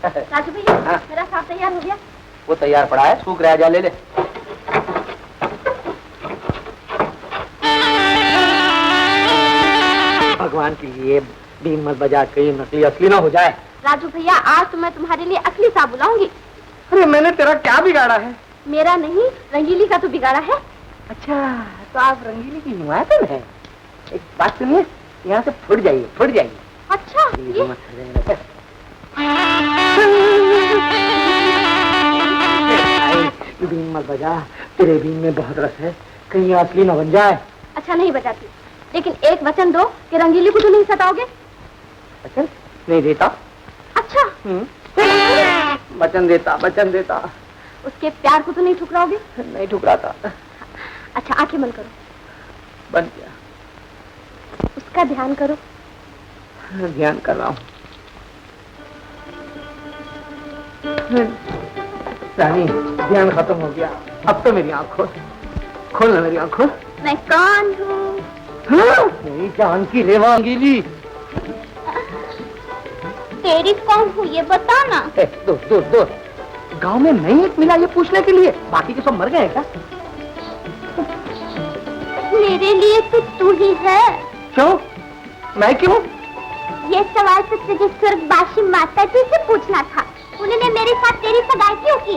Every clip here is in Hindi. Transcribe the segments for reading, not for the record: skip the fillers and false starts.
राजू भैया, मेरा साफ तैयार हो गया। वो तैयार पड़ा है, सूख रहा, जा ले ले। भगवान के लिए बीन मत बजा, कहीं नकली असली ना हो जाए। राजू भैया, आज तो मैं तुम्हारे लिए असली सा बुलाऊंगी। अरे मैंने तेरा क्या बिगाड़ा है? मेरा नहीं, रंगीली का तो बिगाड़ा है। अच्छा, तो आप रंगीली की नुमाइंदन है। एक बात सुनिए, यहाँ से फुट जाइए, फुट जाइए। अच्छा, बीन मत बजा, तेरे बीन में बहुत रस है, कहीं असली न बन जाए। अच्छा, नहीं बजाती, लेकिन एक वचन दो कि रंगीली को तो नहीं सताओगे। वचन नहीं देता। अच्छा, वचन देता, वचन देता। उसके प्यार को तो नहीं ठुकराओगे? नहीं ठुकराता। अच्छा, आंखें बंद करो। बंद किया। उसका ध्यान करो। ध्यान कर रहा हूँ। रानी, ध्यान खत्म हो गया, अब तो मेरी आँख खोल, खोल ना मेरी आँख खोल। मैं कौन हूँ? मेरी जान की रेवा अंगीली। तेरी कौन हूँ ये बता ना। दूर गांव में नहीं एक मिला ये पूछने के लिए, बाकी के सब मर गए क्या? मेरे लिए तो तू ही है। क्यों? मैं क्यों? ये सवाल तो तुझे स्वर्गवासी माता जी से पूछना था। उन्होंने मेरे साथ तेरी सगाई क्यों की?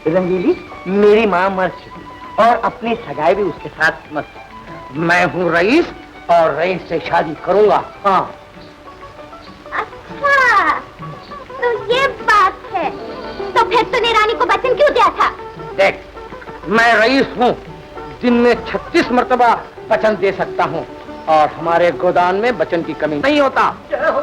रंगीली, मेरी माँ मर चुकी और अपनी सगाई भी उसके साथ मर चुकी। मैं हूँ रईस और रईस से शादी करूंगा। हाँ। अच्छा, तो ये बात है। तो फिर तूने रानी को वचन क्यों दिया था? देख, मैं रईस हूँ, दिन में 36 मरतबा वचन दे सकता हूँ और हमारे गोदान में वचन की कमी नहीं होता। जय हो,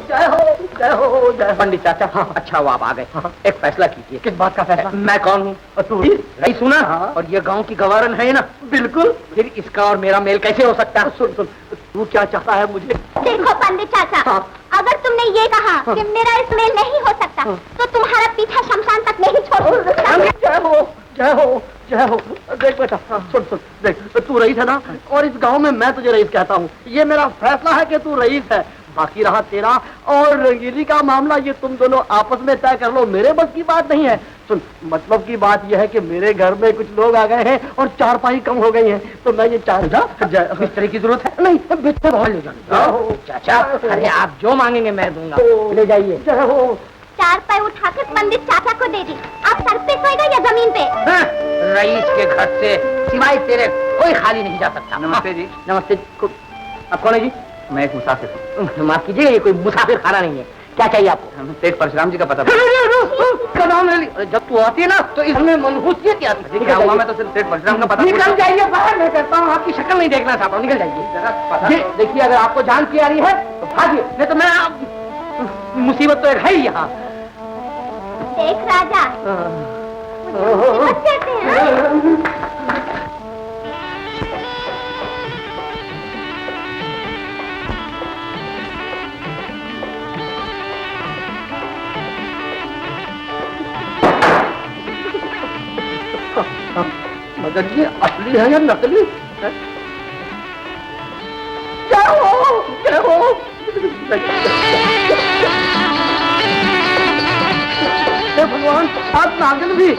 जय हो, जय हो, जय। पंडित चाचा, हाँ, अच्छा वो आप आ गए। हाँ। एक फैसला कीजिए। किस बात का फैसला? मैं कौन हूँ? तू रईस सुना। हाँ। और ये गांव की गवारन है ना? बिल्कुल। फिर इसका और मेरा मेल कैसे हो सकता है? सुन सुन, तू क्या चाहता है मुझे? देखो पंडित चाचा, हाँ। अगर तुमने ये कहा हाँ। कि मेरा इसमें नहीं हो सकता हाँ। तो तुम्हारा पीछा शमशान तक नहीं छोड़ सकता। जय हो, जय हो, जय हो। देख बेटा, सुन सुन, देख, तू रईस है ना और इस गांव में मैं तुझे रईस कहता हूँ। ये मेरा फैसला है कि तू रईस है। बाकी रहा तेरा और रंगीली का मामला, ये तुम दोनों आपस में तय कर लो, मेरे बस की बात नहीं है। सुन, मतलब की बात यह है कि मेरे घर में कुछ लोग आ गए हैं और चारपाई कम हो गई है, तो मैं ये बिस्तर की जरूरत है नहीं, बिस्तर बहुत ले जाओ। चाचा, अरे आप जो मांगेंगे मैं दूंगा, ले जाइए। जय हो। चारपाई उठा के पंडित चाचा को दे दी। आप सर पे सोएगा या जमीन पे? रईस के घर से सिवाय तेरे कोई खाली नहीं जा सकता। नमस्ते जी। नमस्ते। आप कौन है जी? मैं एक मुसाफिर। माफ कीजिए, ये कोई मुसाफिर खाना नहीं है। क्या चाहिए आपको? सेठ परशुराम जी का पता। जब तू आती है ना तो इसमें मनहूसियत आती है। क्या हुआ? मैं तो सिर्फ सेठ परशुराम का पता। निकल जाइए बाहर, मैं कहता हूँ, आपकी शक्ल नहीं देखना चाहता हूँ, निकल जाइए। देखिए, अगर आपको जान की आ रही है तो भागिए, नहीं तो मैं मुसीबत तो एक है ही यहाँ। देख राजा, मुसीबत कहते हैं। मगर ये असली है या नकली? क्या हो, क्या हो? भगवान, आप नागिन भी?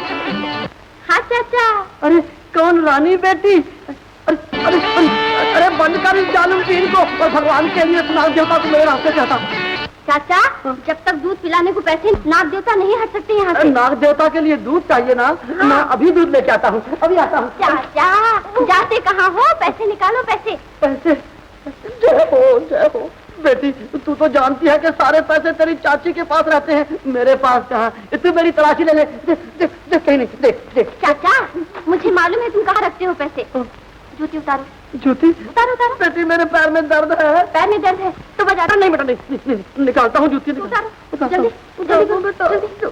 हाँ चाचा। अरे कौन रानी बेटी? अरे अरे अरे, अरे बंद कर इस जालिम पीर को और भगवान के लिए नाग देवता को मेरे रास्ते चाहता। चाचा, जब तक दूध पिलाने को पैसे नाग देवता नहीं हट सकते यहाँ से। नाग देवता के लिए दूध चाहिए ना? हाँ। मैं अभी दूध लेके आता हूँ, अभी आता हूँ। चाचा, जाते कहाँ हो? पैसे निकालो, पैसे। पैसे? जय हो, जय हो। बेटी, तू तो जानती है कि सारे पैसे तेरी चाची के पास रहते हैं, मेरे पास कहाँ? तू मेरी तलाशी ले ले। देख देख देख, कहीं नहीं, देख देख। चाचा, मुझे मालूम है तुम कहाँ रखते हो पैसे। जूती उतारो। जूती? उतारो उतारो। बेटी, मेरे पैर में दर्द है। पैर में दर्द है तो बजा। नहीं बेटा, नहीं, निकालता हूँ जूती। उतारो, जल्दी जल्दी बेटा, जल्दी।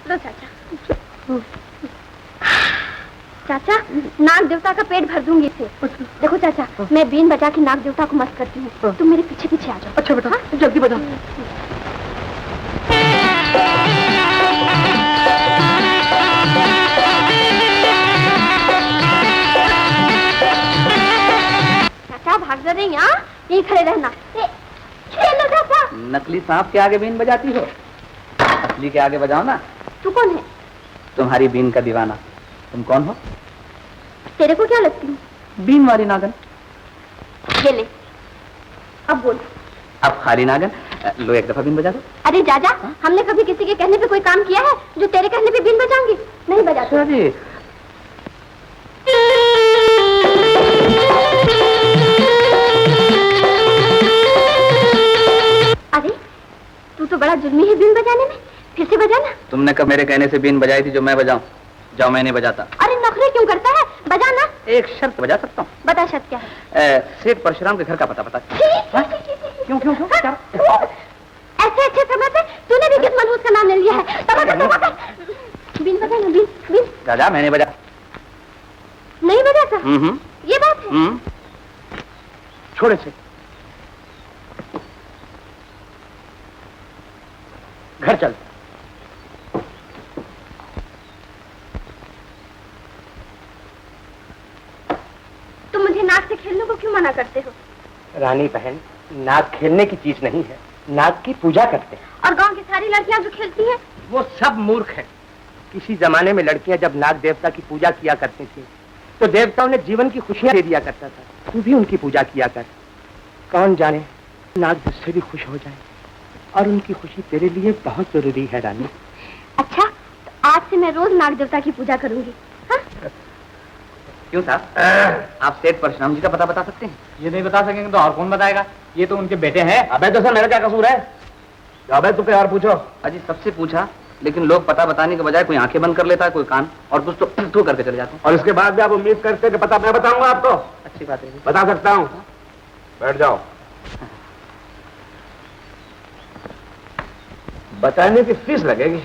लो चाचा। चाचा, नाग देवता का पेट भर दूंगी इसे। देखो चाचा, मैं बीन बजा के नाग देवता को मस्त करती हूँ, तुम मेरे पीछे पीछे आ जाओ। अच्छा बेटा, जल्दी बजा। चाचा भाग गुजर रही हाँ, यहीं खड़े रहना। खेलो चाचा। नकली सांप के आगे बीन बजाती हो, असली के आगे बजाओ ना। तू कौन है? तुम्हारी बीन का दीवाना। तुम कौन हो? तेरे को क्या लगती हूँ? बीन वाली नागन। ये ले, अब बोल। अब खाली नागन, लो एक दफा बीन बजा दो। अरे जाजा, हमने कभी किसी के कहने पे कोई काम किया है जो तेरे कहने पे बीन बजाऊंगी? नहीं बजाती। अच्छा जी। अरे तू तो बड़ा जुल्मी है बीन बजाने में, फिर से बजाना। तुमने कब मेरे कहने से बीन बजाई थी जो मैं बजाऊं? जाओ, मैं नहीं बजाता। अरे नखरे क्यों करता है, बजाना। एक शर्त बजा सकता हूँ। बता शर्त क्या है? सेठ परशुराम के घर का पता बता। क्यों क्यों क्यों क्या? ऐसे अच्छे समय पे तूने भी किस मनहूस का नाम ले लिया है? बीन बजाना, बीन बीन। राजा मैंने बजा। नहीं बजाता? ये बात है। छोड़े से घर चल। तुम मुझे नाक से खेलने को क्यों मना करते हो? रानी बहन, नाग खेलने की चीज नहीं है, नाग की पूजा करते हैं। और गांव की सारी लड़कियां जो खेलती हैं? वो सब मूर्ख हैं। किसी जमाने में लड़कियां जब नाग देवता की पूजा किया करती थी तो देवताओं ने जीवन की खुशियां दे दिया करता था। तू भी उनकी पूजा किया कर। कौन जाने नाग तुझसे भी खुश हो जाए, और उनकी खुशी तेरे लिए बहुत जरूरी है रानी। अच्छा, तो आज से मैं रोज नाग देवता की पूजा करूंगी। हाँ? क्यों साहब, आप सेठ परशुराम जी का पता बता सकते हैं? ये नहीं बता सकेंगे तो और कौन बताएगा? ये तो उनके बेटे हैं। अबे तो सर मेरा क्या कसूर है? अबे तू क्या और पूछो। अजी सबसे पूछा, लेकिन लोग पता बताने के बजाय कोई आंखें बंद कर लेता है, कोई कान, और कुछ तो करके चले जाते हैं। और इसके बाद भी आप उम्मीद करते हैं कि पता मैं बताऊंगा आपको? अच्छी बात है। बता सकता हूँ, बैठ जाओ। बताने की फीस लगेगी।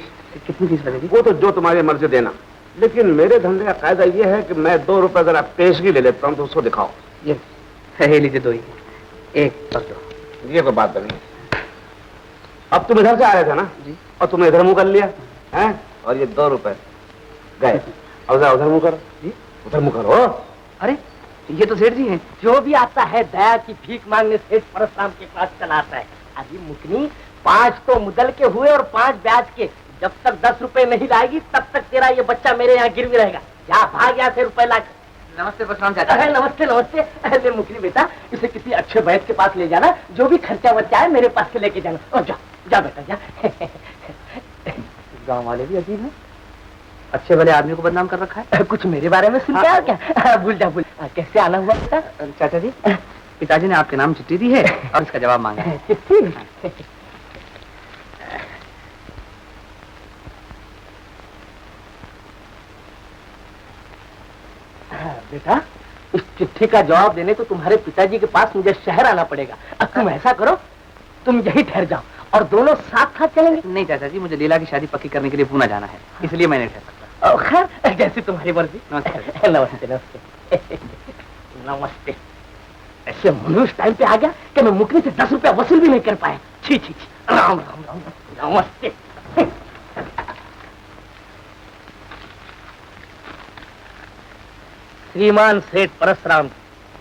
कितनी फीस लगेगी? वो तो जो तुम्हारी मर्जी देना, लेकिन मेरे धंधे का कायदा ये है कि मैं 2 रुपए अगर आप पेशगी ले लेता हूँ तो उसको दिखाओ। ये लीजिए, 2 ही, 1 और 2। ये कोई बात नहीं। अब तुम इधर से आ रहे थे ना जी, और तुमने इधर मुंह कर लिया है, और ये 2 रुपए गए। और उधर मुंह करो जी, उधर मुंह करो। अरे ये तो सेठ जी हैं। जो भी आता है दया की भीख मांगने सेठ परशुराम के पास चला आता है। अभी मुकनी 5 तो मुदल के हुए और 5 ब्याज के। जब तक 10 रुपए नहीं लाएगी तब तक तेरा ये बच्चा मेरे यहाँ गिरवी रहेगा। जा भाग यहाँ से रुपए ला। नमस्ते परशुराम चाचा। अरे नमस्ते नमस्ते। अरे मुकनी बेटा, इसे किसी अच्छे वैद्य के पास ले जाना, जो भी खर्चा वर्चा है मेरे पास से लेके जाना। और जा जा बेटा जा। गांव वाले भी अजीब हैं, अच्छे भले आदमी को बदनाम कर रखा है। कुछ मेरे बारे में सुन क्या क्या? भूल जा भूल। कैसे आना हुआ बेटा? चाचा जी, पिताजी ने आपके नाम चिट्ठी दी है और इसका जवाब मांगा है। चिट्ठी? बेटा, इस चिट्ठी का जवाब देने को तुम्हारे पिताजी के पास मुझे शहर आना पड़ेगा। अब तुम ऐसा करो, तुम यही ठहर जाओ और दोनों साथ साथ चलेंगे। नहीं चाचा जी, मुझे लीला की शादी पक्की करने के लिए पूना जाना है, इसलिए मैं नहीं ठहर सकता। खैर जैसी तुम्हारी मर्जी। नमस्ते। नमस्ते नमस्ते नमस्ते। ऐसे मनुष्य टाइम पे आ गया कि मैं मुकनी से 10 रुपया वसूल भी नहीं कर पाया। छी छी छी। राम राम राम। नमस्ते। श्रीमान सेठ परशुराम,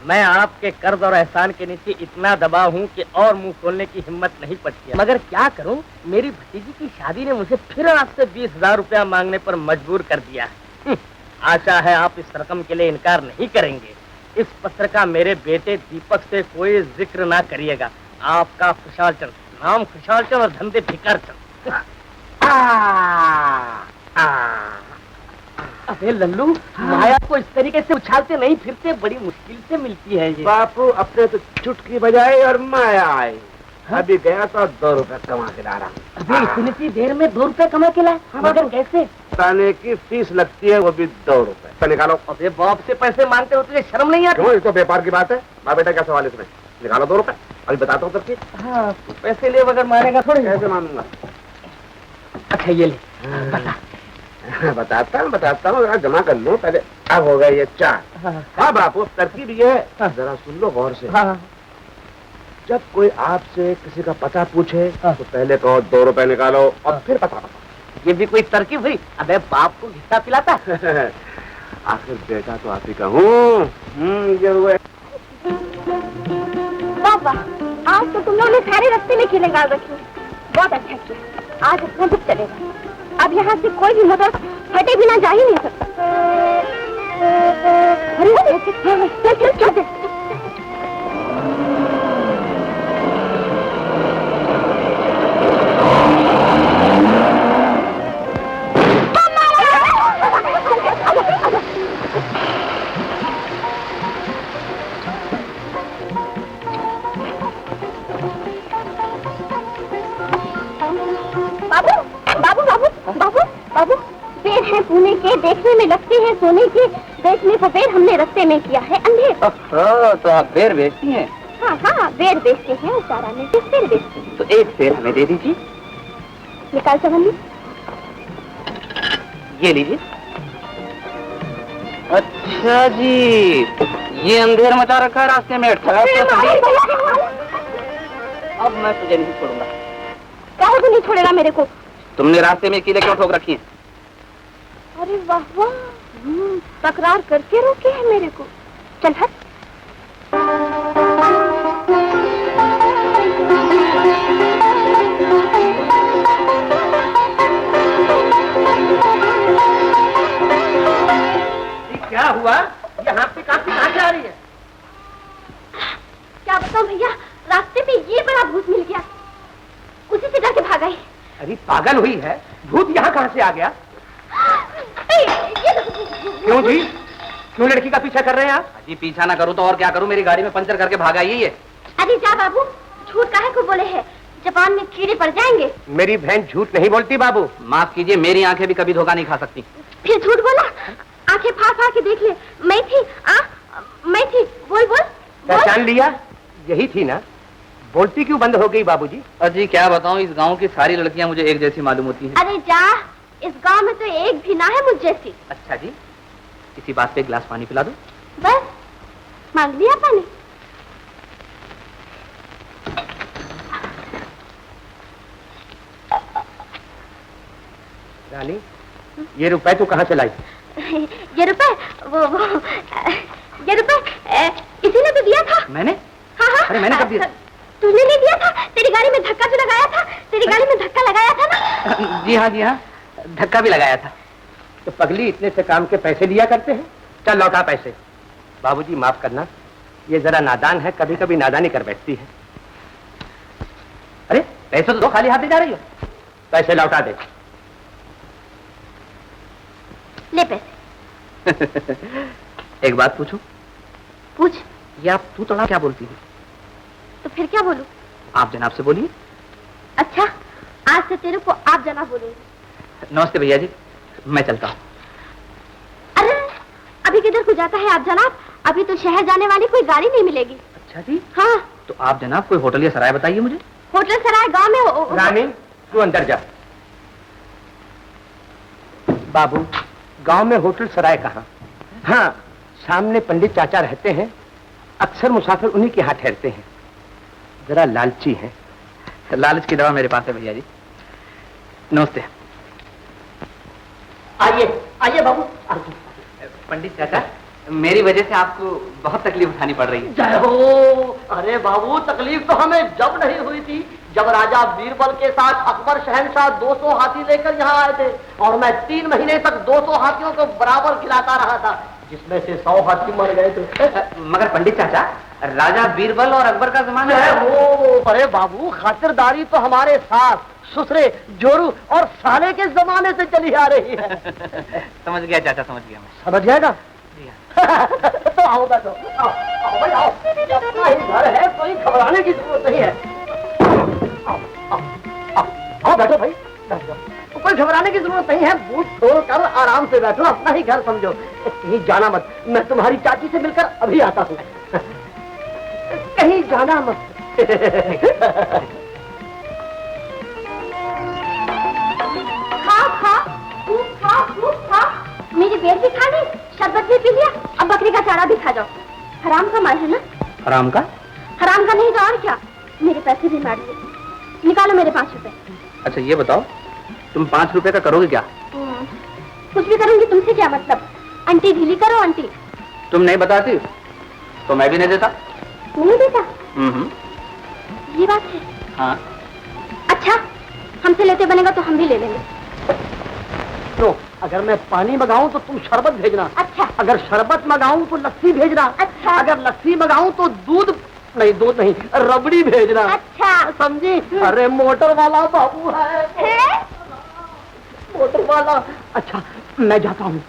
मैं आपके कर्ज और एहसान के नीचे इतना दबा हूँ कि और मुंह खोलने की हिम्मत नहीं पड़ती है। मगर क्या करूँ, मेरी भतीजी की शादी ने मुझे फिर आपसे 20,000 रुपया मांगने पर मजबूर कर दिया है। आशा है आप इस रकम के लिए इनकार नहीं करेंगे। इस पत्र का मेरे बेटे दीपक से कोई जिक्र ना करिएगा। आपका खुशहाल चंद, नाम खुशहाल चंद और धंधे भिकार चंद। अरे लल्लू, माया को इस तरीके से उछालते नहीं फिरते, बड़ी मुश्किल से मिलती है ये। बापू अपने तो चुटकी बजाई और माया आई। अभी गया तो 2 रुपए कमा के ला रहा। अभी इतनी सी देर में 2 रुपए कमा के लाए? मगर कैसे? बताने की फीस लगती है, वो भी 2 रुपए। निकालो। अबे बाप से पैसे मांगते हो, तुझे शर्म नहीं आती? क्यों, ये तो व्यापार की बात है। माँ बेटा क्या सवाल इसमें? निकालो 2 रुपए। अभी बताता हूँ तरकीब। हाँ, पैसे ले बगैर मारेगा थोड़ी। कैसे मानूंगा? अच्छा ये ले, बता। बताता हूँ, जरा जमा कर लो पहले। अब हो गए ये 4। हाँ बापू, तरकीब ये है, जरा सुन लो गौर से। हाँ। जब कोई आपसे किसी का पता पूछे तो पहले कहो 2 रुपए निकालो और फिर पता बताओ। ये भी कोई तरकीब हुई? अबे बाप को हिस्सा पिलाता। आखिर बेटा तो आप ही का हूँ। ये हुए। वाह, आज तो तुम लोगों ने सारे रास्ते में कीलें गाड़ रखी हैं। बहुत अच्छा किया, आज अपना दुख चलेगा। अब यहाँ से कोई भी मोटर फटे बिना जा ही नहीं सकता। अरे चल चल चल। बाबू बाबू बाबू बाबू बाबू, पेड़ हैं पुणे के, देखने में लगते हैं सोने के, बेचने को बेर हमने रास्ते में किया है अंधेर। तो आप बेर बेचती हैं? हाँ हाँ, बेर बेचते हैं, उतारा ने किस बेर बेचते हैं? तो एक बेर हमें दे दीजिए। निकाल चवन्नी। ये लीजिए। अच्छा जी, ये अंधेर मचा रखा है रास्ते में। अब मैं तुझे नहीं छोड़ूंगा। काहे को नहीं छोड़ेगा मेरे को? तुमने रास्ते में कीले क्यों ठोक रखी हैं? अरे वाह वाह, तकरार करके रोके है मेरे को। चल हट। क्या हुआ? यहाँ पे काफी कहाँ से आ रही है? क्या बताऊं भैया, रास्ते में ये बड़ा भूत मिल गया, उसी से डर के भाग गई। अरे पागल हुई है, भूत यहाँ कहाँ से आ गया? क्यों जी, क्यों लड़की का पीछा कर रहे हैं आप? जी पीछा ना करूं तो और क्या करूं, मेरी गाड़ी में पंचर करके भागा ये। अरे जा बाबू, झूठ काहे को बोले है, जबान में कीड़े पड़ जाएंगे। मेरी बहन झूठ नहीं बोलती बाबू। माफ कीजिए, मेरी आंखें भी कभी धोखा नहीं खा सकती। फिर झूठ बोला? आंखें फाड़ फाड़ के देख ले, मैं थी। मैं थी। बोल बोल। पहचान लिया? यही थी ना? बोलती क्यों बंद हो गई बाबूजी? अजी क्या बताऊं, इस गांव की सारी लड़कियां मुझे एक जैसी मालूम होती हैं। अरे जा, इस गांव में तो एक भी ना है मुझ जैसी। अच्छा जी, इसी बात पे एक गिलास पानी पिला दो। बस मांग लिया पानी। रानी, ये रुपए तू कहाँ से लाई? ये रुपए ये रुपए किसी ने तो दिया था। मैंने? हाँ हाँ। अरे मैंने कब दिया? तूने नहीं दिया था, तेरी गाड़ी में धक्का जो लगाया था, तेरी गाड़ी में धक्का लगाया था ना। जी हाँ, धक्का भी लगाया था। तो पगली इतने से काम के पैसे लिया करते हैं। चल लौटा पैसे। बाबूजी माफ करना, ये जरा नादान है, कभी कभी नादानी कर बैठती है। अरे पैसे तो दो, खाली हाथ दे जा रही हो। पैसे लौटा दे। ले पैसे। एक बात पूछूं? पूछ। ये आप तू तड़ा क्या बोलती है? तो फिर क्या बोलूं? आप जनाब से बोलिए। अच्छा, आज से तेरे को आप जनाब बोलूंगी। नमस्ते भैया जी, मैं चलता हूँ। अरे अभी किधर को जाता है आप जनाब? अभी तो शहर जाने वाली कोई गाड़ी नहीं मिलेगी। अच्छा जी। हाँ। तो आप जनाब कोई होटल या सराय बताइए मुझे। होटल सराय गांव में रानी तू अंदर जा। बाबू, गांव में होटल सराय कहाँ? हाँ, सामने पंडित चाचा रहते हैं, अक्सर मुसाफिर उन्हीं के यहाँ ठहरते हैं। जरा लालची हैं। लालच की दवा मेरे पास है भैया जी। नमस्ते। आइए आइए बाबू। पंडित चाचा, मेरी वजह से आपको बहुत तकलीफ उठानी पड़ रही है। जय हो। अरे बाबू, तकलीफ तो हमें जब नहीं हुई थी जब राजा बीरबल के साथ अकबर शहनशाह 200 हाथी लेकर यहाँ आए थे, और मैं 3 महीने तक 200 हाथियों को बराबर खिलाता रहा था, जिसमें से 100 हाथी मर गए थे। मगर पंडित चाचा, राजा बीरबल और अकबर का जमाना है। वो अरे बाबू, खातिरदारी तो हमारे सास, ससुरे, जोरू और साले के जमाने से चली आ रही है। समझ गया चाचा, समझ गया मैं। समझ जाएगा। तो आओ बैठो। आओ आओ भाई आओ, अपना ही घर है, कोई घबराने की जरूरत नहीं है। आओ आओ आओ, आओ बैठो भाई, बैठो। कोई घबराने की जरूरत नहीं है, बूट छोड़ कर आराम से बैठो, अपना ही घर समझो। कहीं जाना मत, मैं तुम्हारी चाची से मिलकर अभी आता हूँ। कहीं जाना मत। खा खा खूब खा खूब खा, मेरी बेर भी खा ली, शरबत भी पी लिया, अब बकरी का चारा भी खा जाओ। हराम का माल है ना? हराम का? हराम का नहीं तो और क्या। मेरे पैसे भी मार दिए, निकालो मेरे 5 रुपए। अच्छा ये बताओ, तुम 5 रुपए का करोगे क्या? कुछ भी करूंगी, तुमसे क्या मतलब? आंटी ढीली करो आंटी। तुम नहीं बताती तो मैं भी नहीं देता। नहीं देता? बात है? हाँ। अच्छा, हमसे लेते बनेगा तो हम भी ले लेंगे। तो अगर मैं पानी मंगाऊं तो तुम शरबत भेजना। अच्छा। अगर शरबत मंगाऊं तो लस्सी भेजना। अच्छा। अगर लस्सी मंगाऊं तो दूध नहीं, रबड़ी भेजना। अच्छा। समझी? अरे मोटर वाला बाबू है। मोटर वाला। अच्छा, मैं जाता हूँ।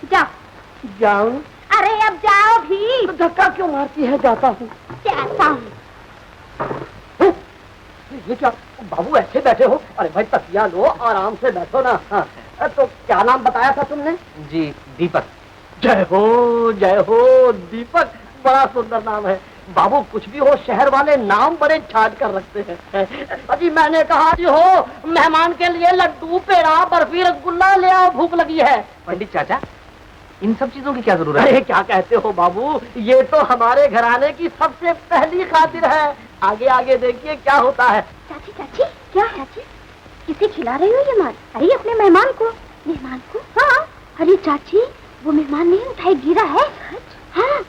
जाऊँ? अरे अब जाओ भी। तो धक्का क्यों मारती है? जाता हूँ। जाता हूँ। ये क्या बाबू ऐसे बैठे हो? अरे भाई तकिया लो, आराम से बैठो ना। हाँ। तो क्या नाम बताया था तुमने? जी, दीपक। जय हो दीपक, बड़ा सुंदर नाम है। बाबू कुछ भी हो, शहर वाले नाम बड़े छाट कर रखते हैं। अजी मैंने कहा जी हो, मेहमान के लिए लड्डू, पेड़ा, बर्फी, रसगुल्ला ले आओ, भूख लगी है। पंडित चाचा, इन सब चीजों की क्या जरूरत है? अरे क्या कहते हो बाबू, ये तो हमारे घराने की सबसे पहली खातिर है। आगे आगे देखिए क्या होता है। चाची चाची, क्या है चाची? किसे खिला रही हो ये माल? अरे अपने मेहमान को। मेहमान को? हाँ। अरे चाची, वो मेहमान नहीं, मिठाई गिरा है। हाँ,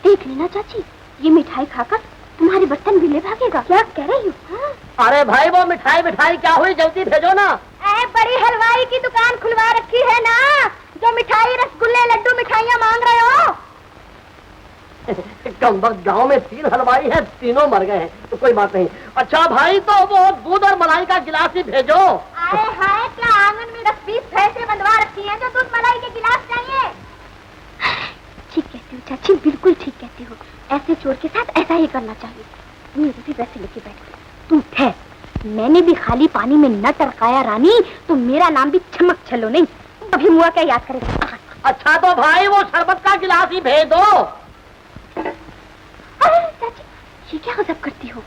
देख लेना चाची, ये मिठाई खाकर तुम्हारे बर्तन भी ले भागेगा। क्या कह रही हो? हाँ। अरे भाई वो मिठाई क्या हुई, जल्दी भेजो ना। बड़ी हलवाई की दुकान खुलवा रखी है ना, जो मिठाई, रसगुल्ले, लड्डू, मिठाइयाँ मांग रहे हो। कम वक्त गाँव में 3 हलवाई हैं, तीनों मर गए हैं। तो कोई बात नहीं। अच्छा भाई, तो वो दूध और मलाई का गिलास ही भेजो। आए हाय, क्या आंगन में 10-20 भैंसें बंधवा रखी हैं जो दूध मलाई के गिलास चाहिए? ठीक कहती हो चाची, बिल्कुल ठीक कहती हो। ऐसे चोर के साथ ऐसा ही करना चाहिए। मेरे भी पैसे लेके बैठ। तू ठहर, मैंने भी खाली पानी में न टरकाया रानी, तो मेरा नाम भी चमक छलो नहीं। अभी मुआ क्या याद करेगा? अच्छा तो भाई वो शरबत का गिलास ही भेज दो। अरे चाची, ये क्या गजब करती हो?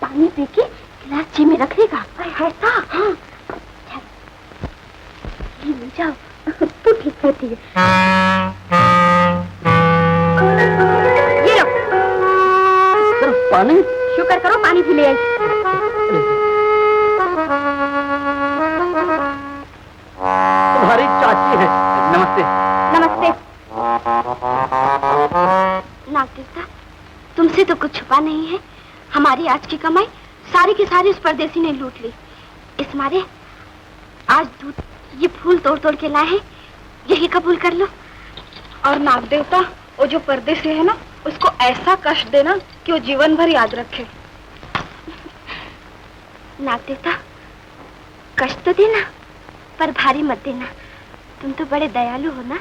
पानी पी के गिलास जी में रख देगा ऐसा? हाँ, ये ले जाओ। तू ठीक कहती है। ये लो। सिर्फ पानी? शुक्र करो पानी भी ले आई। तुम्हारी चाची है। नमस्ते। नमस्ते। नाग देवता, तुमसे तो कुछ छुपा नहीं है। हमारी आज की कमाई सारी की सारी उस परदेसी ने लूट ली। इस मारे आज दूध ये फूल तोड़ तोड़ के लाए हैं, यही कबूल कर लो। और नाग देवता, वो जो परदेसी है ना, उसको ऐसा कष्ट देना कि वो जीवन भर याद रखे। नाग देवता, कष्ट तो देना, पर भारी मत देना। तुम तो बड़े दयालु हो ना।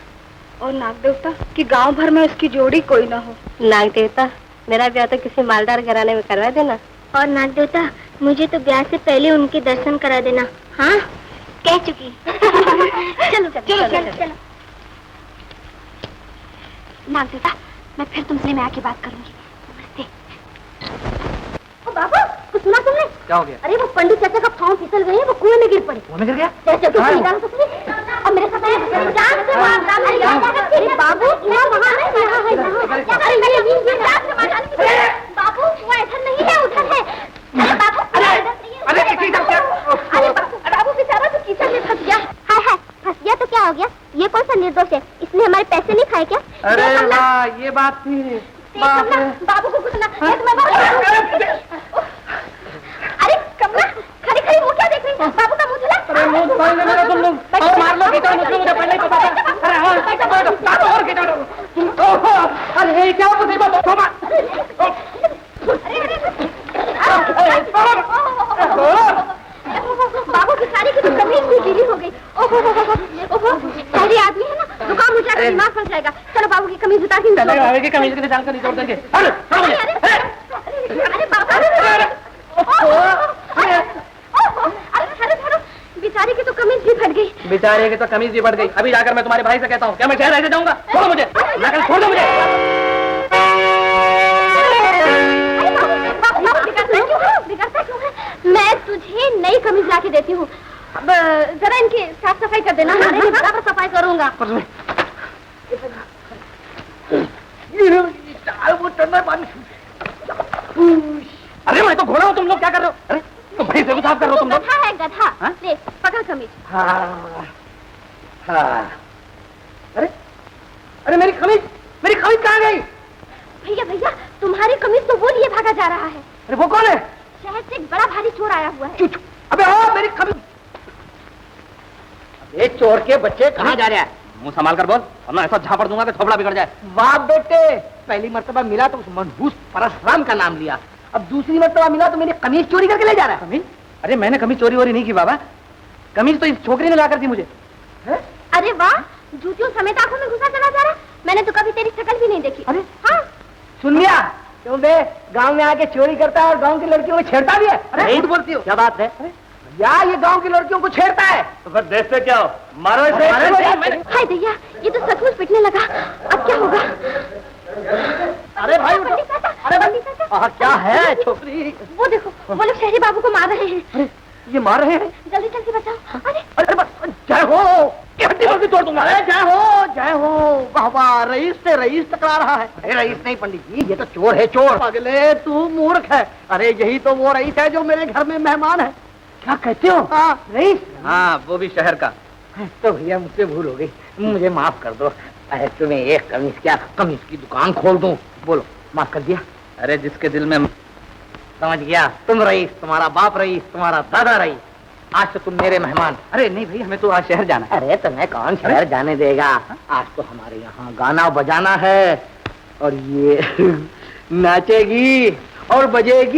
और नाग देवता कि गांव भर में उसकी जोड़ी कोई ना हो। नाग देवता, मेरा ब्याह तो किसी मालदार घराने में करवा देना। और नाग देवता, मुझे तो ब्याह से पहले उनके दर्शन करा देना। हाँ, कह चुकी। चलो चलो चलो चलो। नाग देवता, मैं फिर तुमसे में आके बात करूंगी। नमस्ते। ओ बाबू, कुछ सुना तुमने? क्या हो गया? अरे वो पंडित चाचा का पाँव फिसल गए, वो कुएं में गिर पड़े। कुएं में गिर गया? निकालो तो सही। और मेरे साथ जान से मार डाल। अरे बाबू, यहाँ वहाँ है, यहाँ है, यहाँ है। बाबू, वो इधर नहीं है, उधर है। अरे बाबू, अरे बाबू बेचारा तो कीचड़ में फंस गया। हाय हाय, फंस गया तो क्या हो गया? ये कौन सा निर्दोष है? इसने हमारे पैसे नहीं खाए क्या? अरे वाह, ये बात थी। बाबू को कुछ ना। अरे कमला, खड़ी खड़ी वो क्या देख रही है? बाबू का मुंह धुला। अरे मुंह धुलाई मेरा तुम लोग, और मार लो कीचड़ मुझको, मुझे पहले ही पता था। अरे हाँ, और कीचड़। अरे क्या मुसीबत हो? बाबू की साड़ी की तो कमीज भी गीली हो गई। ओहो, शहरी आदमी है ना, जुकाम हो जाएगा, बीमार पड़ जाएगा। चलो बाबू की कमीज उतार के कमीज के निकाल कर निचोड़ देंगे। अरे बाबा, अरे बेचारे की तो कमीज भी फट गई। बेचारे की तो कमीज भी बढ़ गई। अभी जाकर मैं तुम्हारे भाई से कहता हूँ, क्या मैं शहर ऐसे जाऊंगा? छोड़ो मुझे, छोड़ दो मुझे। बिगड़ता क्यों है? मैं तुझे नई कमीज ला के देती हूँ। अब जरा इनकी साफ सफाई कर देना। बराबर सफाई करूंगा। अरे मैं तो घोड़ा हूँ, तुम लोग क्या कर रहे हो? अरे तो भाई से साफ कर रहे हो तुम लोग? गधा है गधा। ले पकड़ कमीज। अरे मेरी कमीज कहाँ गई? भैया तुम्हारी कमीज तो वो लिए भागा जा रहा है। अरे वो कौन है? शहर से एक बड़ा भारी चोर आया हुआ है। चुप। अबे हाँ मेरी कमीज। अबे चोर के बच्चे कहाँ जा रहे हैं? मुंह संभाल कर बोल, वरना ऐसा झापड़ दूंगा कि थोपड़ा बिगड़ जाए। वाह बेटे, पहली मर्तबा मिला तो उस मनहूस परशुराम का नाम लिया, अब दूसरी मर्तबा मिला तो मेरी कमीज चोरी करके ले जा रहा है। कमीज? अरे मैंने कमीज चोरी वोरी नहीं की बाबा, कमीज तो इस छोकरी ने ला कर दी मुझे। है? अरे वाह, जूतियों समेत आंखों में घुसा चला जा रहा। मैंने तो कभी तेरी शक्ल भी नहीं देखी। अरे हाँ, सुन लिया, क्यों बे गांव में आके चोरी करता है और गांव की लड़कियों को छेड़ता भी है। अरे झूठ बोलती हो। क्या बात है? या ये गांव की लड़कियों को छेड़ता है। तो फिर देखते क्या हो, मारो इसे। हाय दैया, ये तो सचमुच पिटने लगा। अब क्या होगा? अरे भाई पंडित चाचा, अरे भाई, पंडित चाचा। क्या है छोकरी? वो देखो, वो लोग शहरी बाबू को मार रहे हैं। अरे ये मार रहे हैं। जल्दी जल्दी बचाओ। अरे अरे बस जय हो, हड्डी मुर्गी तोड़ दूंगा। अरे जय हो, वाह वाह, रईस से रईस टकरा रहा है। अरे रईस नहीं पंडित जी, ये तो चोर है चोर। अगले तू मूर्ख है। अरे यही तो वो रईस है जो मेरे घर में मेहमान है। क्या कहते हो? हाँ रईस। हाँ वो भी शहर का। तो भैया मुझसे भूल हो गई, मुझे माफ कर दो। अरे तुम्हें एक कमीज क्या, कमीज की दुकान खोल दूं? बोलो, माफ कर दिया। अरे जिसके दिल में समझ गया, तुम रईस, तुम्हारा बाप रईस, तुम्हारा दादा रईस, आज तो तुम मेरे मेहमान। अरे नहीं भाई, हमें तो आज शहर जाना है। अरे तुम्हें कौन शहर जाने देगा? आज तो हमारे यहाँ गाना बजाना है और ये नाचेगी और बजेगी।